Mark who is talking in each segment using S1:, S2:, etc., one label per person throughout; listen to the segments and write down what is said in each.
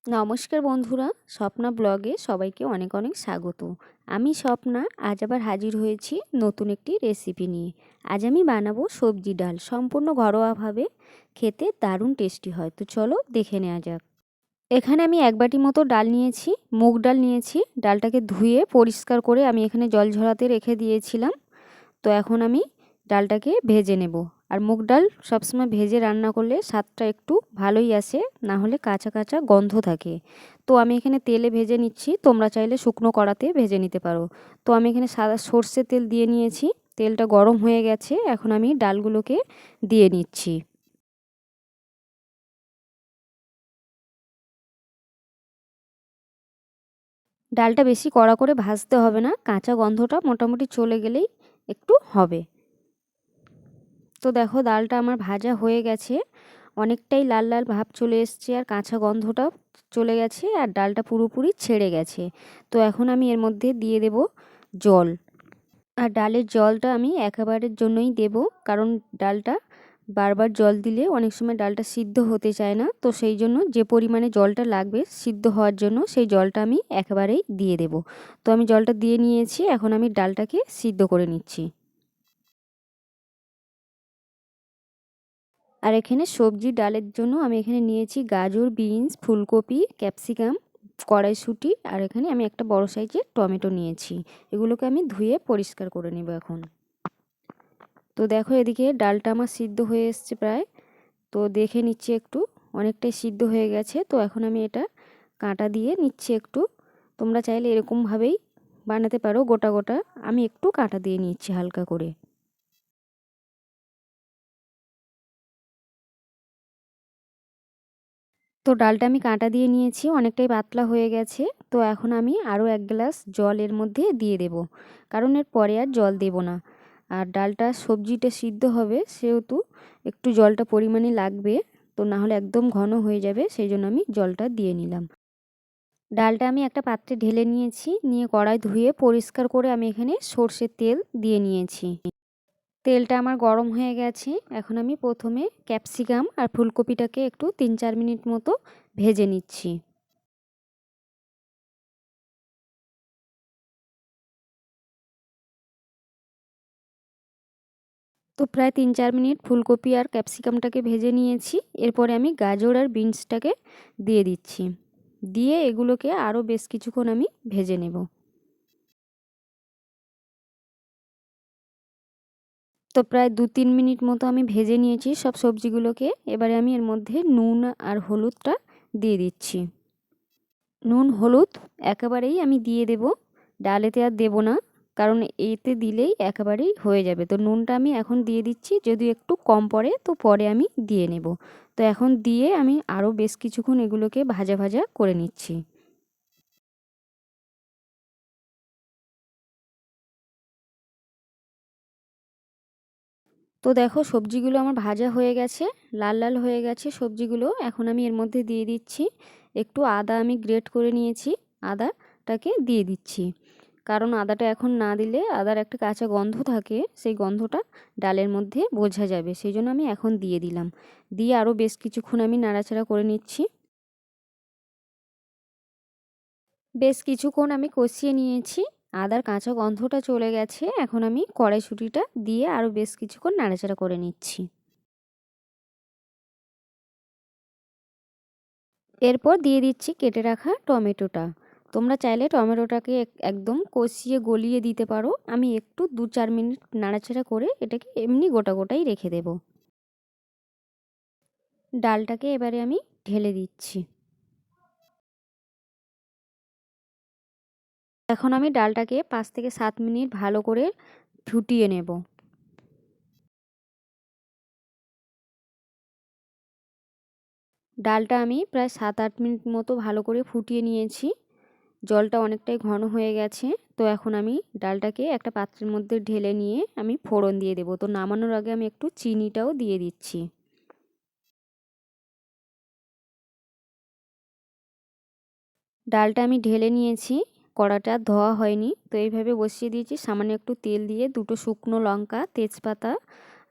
S1: নমস্কার বন্ধুরা, স্বপ্না ব্লগে সবাইকে অনেক অনেক স্বাগত। আমি স্বপ্না, আজ আবার হাজির হয়েছি নতুন একটি রেসিপি নিয়ে। আজ আমি বানাবো সবজি ডাল, সম্পূর্ণ ঘরোয়াভাবে, খেতে দারুণ টেস্টি হয়। তো চলো দেখে নেওয়া যাক। এখানে আমি এক বাটি মতো ডাল নিয়েছি, মুগ ডাল নিয়েছি। ডালটাকে ধুয়ে পরিষ্কার করে আমি এখানে জল ঝরাতে রেখে দিয়েছিলাম। তো এখন আমি ডালটাকে ভেজে নেব। আর মুগ ডাল সবসময় ভেজে রান্না করলে স্বাদটা একটু ভালোই আসে, না হলে কাঁচা কাঁচা গন্ধ থাকে। তো আমি এখানে তেলে ভেজে নিচ্ছি, তোমরা চাইলে শুকনো কড়াতে ভেজে নিতে পারো। তো আমি এখানে সাদা সর্ষের তেল দিয়ে নিয়েছি, তেলটা গরম হয়ে গেছে। এখন আমি ডালগুলোকে দিয়ে নিচ্ছি। ডালটা বেশি কড়া করে ভাজতে হবে না, কাঁচা গন্ধটা মোটামুটি চলে গেলেই একটু হবে। তো দেখো ডালটা আমার ভাজা হয়ে গেছে, অনেকটাই লাল লাল ভাব চলে এসছে, আর কাঁচা গন্ধটাও চলে গেছে, আর ডালটা পুরোপুরি ছেড়ে গেছে। তো এখন আমি এর মধ্যে দিয়ে দেব জল। আর ডালের জলটা আমি একেবারের জন্যই দেব, কারণ ডালটা বারবার জল দিলে অনেক সময় ডালটা সিদ্ধ হতে চায় না। তো সেই জন্য যে পরিমাণে জলটা লাগবে সিদ্ধ হওয়ার জন্য, সেই জলটা আমি একেবারেই দিয়ে দেব। তো আমি জলটা দিয়ে নিয়েছি, এখন আমি ডালটাকে সিদ্ধ করে নিচ্ছি। আর এখানে সবজি ডালের জন্য আমি এখানে নিয়েছি গাজর, বিনস, ফুলকপি, ক্যাপসিকাম, কড়াইশুঁটি, আর এখানে আমি একটা বড় সাইজের টমেটো নিয়েছি। এগুলোকে আমি ধুয়ে পরিষ্কার করে নেব এখন। তো দেখো এদিকে ডালটা আমার সিদ্ধ হয়ে এসছে প্রায়। তো দেখে নিচ্ছি একটু, অনেকটাই সিদ্ধ হয়ে গেছে। তো এখন আমি এটা কাঁটা দিয়ে নিচ্ছি একটু। তোমরা চাইলে এরকমভাবেই বানাতে পারো গোটা গোটা, আমি একটু কাঁটা দিয়ে নিচ্ছি হালকা করে। তো ডালটা আমি কাঁটা দিয়ে নিয়েছি, অনেকটাই পাতলা হয়ে গেছে। তো এখন আমি আরও 1 গ্লাস জল এর মধ্যে দিয়ে দেব, কারণ এর পরে আর জল দেব না। আর ডালটা সবজিটা সিদ্ধ হবে, সেহেতু একটু জলটা পরিমাণে লাগবে। তো না হলে একদম ঘন হয়ে যাবে, সেই জন্য আমি জলটা দিয়ে নিলাম। ডালটা আমি একটা পাত্রে ঢেলে নিয়েছি, নিয়ে কড়াই ধুয়ে পরিষ্কার করে আমি এখানে সর্ষের তেল দিয়ে নিয়েছি। তেলটা আমার গরম হয়ে গেছে। এখন আমি প্রথমে ক্যাপসিকাম আর ফুলকপিটাকে একটু 3-4 মিনিট মতো ভেজে নিচ্ছি। তো প্রায় 3-4 মিনিট ফুলকপি আর ক্যাপসিকামটাকে ভেজে নিয়েছি। এরপরে আমি গাজর আর বিনসটাকে দিয়ে দিচ্ছি, দিয়ে এগুলোকে আরও বেশ কিছুক্ষণ আমি ভেজে নেব। তো প্রায় 2-3 মিনিট মতো আমি ভেজে নিয়েছি সব সবজিগুলোকে। এবারে আমি এর মধ্যে নুন আর হলুদটা দিয়ে দিচ্ছি। নুন হলুদ একেবারেই আমি দিয়ে দেব, ডালেতে আর দেব না, কারণ এতে দিলেই একেবারেই হয়ে যাবে। তো নুনটা আমি এখন দিয়ে দিচ্ছি, যদি একটু কম পড়ে তো পরে আমি দিয়ে নেব। তো এখন দিয়ে আমি আরও বেশ কিছুক্ষণ এগুলোকে ভাজা ভাজা করে নিচ্ছি। তো দেখো সবজিগুলো আমার ভাজা হয়ে গেছে, লাল লাল হয়ে গেছে সবজিগুলো। এখন আমি এর মধ্যে দিয়ে দিচ্ছি একটু আদা, আমি গ্রেট করে নিয়েছি, আদাটাকে দিয়ে দিচ্ছি। কারণ আদাটা এখন না দিলে আদার একটা কাঁচা গন্ধ থাকে, সেই গন্ধটা ডালের মধ্যে বোঝা যাবে, সেই জন্য আমি এখন দিয়ে দিলাম। দিয়ে আরও বেশ কিছুক্ষণ আমি নাড়াচাড়া করে নিচ্ছি। বেশ কিছুক্ষণ আমি কষিয়ে নিয়েছি, আদার কাঁচা গন্ধটা চলে গেছে। এখন আমি কড়াইশুঁটিটা দিয়ে আরও বেশ কিছুক্ষণ নাড়াচাড়া করে নিচ্ছি। এরপর দিয়ে দিচ্ছি কেটে রাখা টমেটোটা। তোমরা চাইলে টমেটোটাকে একদম কষিয়ে গলিয়ে দিতে পারো, আমি একটু 2-4 মিনিট নাড়াচাড়া করে এটাকে এমনি গোটা গোটাই রেখে দেব। ডালটাকে এবারে আমি ঢেলে দিচ্ছি। এখন আমি ডালটাকে 5 থেকে 7 মিনিট ভালো করে ফুটিয়ে নেব। ডালটা আমি প্রায় 7-8 মিনিট মতো ভালো করে ফুটিয়ে নিয়েছি, জলটা অনেকটাই ঘন হয়ে গেছে। তো এখন আমি ডালটাকে একটা পাত্রের মধ্যে ঢেলে নিয়ে আমি ফোড়ন দিয়ে দেবো। তো নামানোর আগে আমি একটু চিনিটাও দিয়ে দিচ্ছি। ডালটা আমি ঢেলে নিয়েছি, কড়াটা ধোয়া হয়নি, তো এইভাবে বসিয়ে দিয়েছি। সামান্য একটু তেল দিয়ে দুটো শুকনো লঙ্কা, তেজপাতা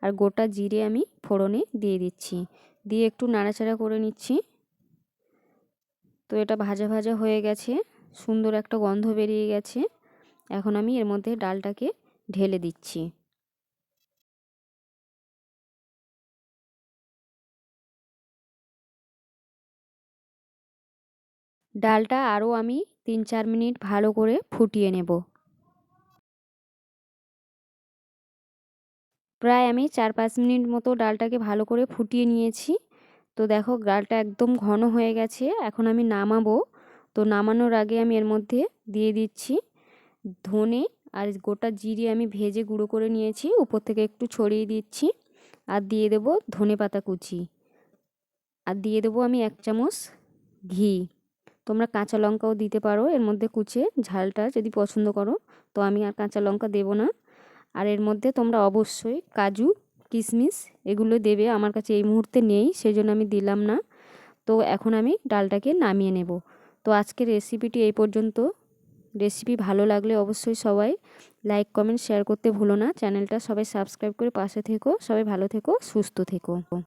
S1: আর গোটা জিরে আমি ফোড়নে দিয়ে দিচ্ছি, দিয়ে একটু নাড়াচাড়া করে নিচ্ছি। তো এটা ভাজা ভাজা হয়ে গেছে, সুন্দর একটা গন্ধ বেরিয়ে গেছে। এখন আমি এর মধ্যে ডালটাকে ঢেলে দিচ্ছি। ডালটা আরও আমি 3-4 মিনিট ভালো করে ফুটিয়ে নেব। প্রায় আমি 4-5 মিনিট মতো ডালটাকে ভালো করে ফুটিয়ে নিয়েছি। তো দেখো ডালটা একদম ঘন হয়ে গেছে। এখন আমি নামাবো। তো নামানোর আগে আমি এর মধ্যে দিয়ে দিচ্ছি ধনে আর গোটা জিরে আমি ভেজে গুঁড়ো করে নিয়েছি, উপর থেকে একটু ছড়িয়ে দিচ্ছি। আর দিয়ে দেবো ধনেপাতা কুচি, আর দিয়ে দেবো আমি 1 চামচ ঘি। তোমরা কাঁচা লঙ্কাও দিতে পারো এর মধ্যে কুচে, ঝালটা যদি পছন্দ করো। তো আমি আর কাঁচা লঙ্কা দেবো না। আর এর মধ্যে তোমরা অবশ্যই কাজু কিশমিশ এগুলো দেবে, আমার কাছে এই মুহূর্তে নেই সেজন্য আমি দিলাম না। তো এখন আমি ডালটাকে নামিয়ে নেব। তো আজকের রেসিপিটি এই পর্যন্ত। রেসিপি ভালো লাগলে অবশ্যই সবাই লাইক কমেন্ট শেয়ার করতে ভুলো না। চ্যানেলটা সবাই সাবস্ক্রাইব করে পাশে থেকো। সবাই ভালো থেকো, সুস্থ থেকো।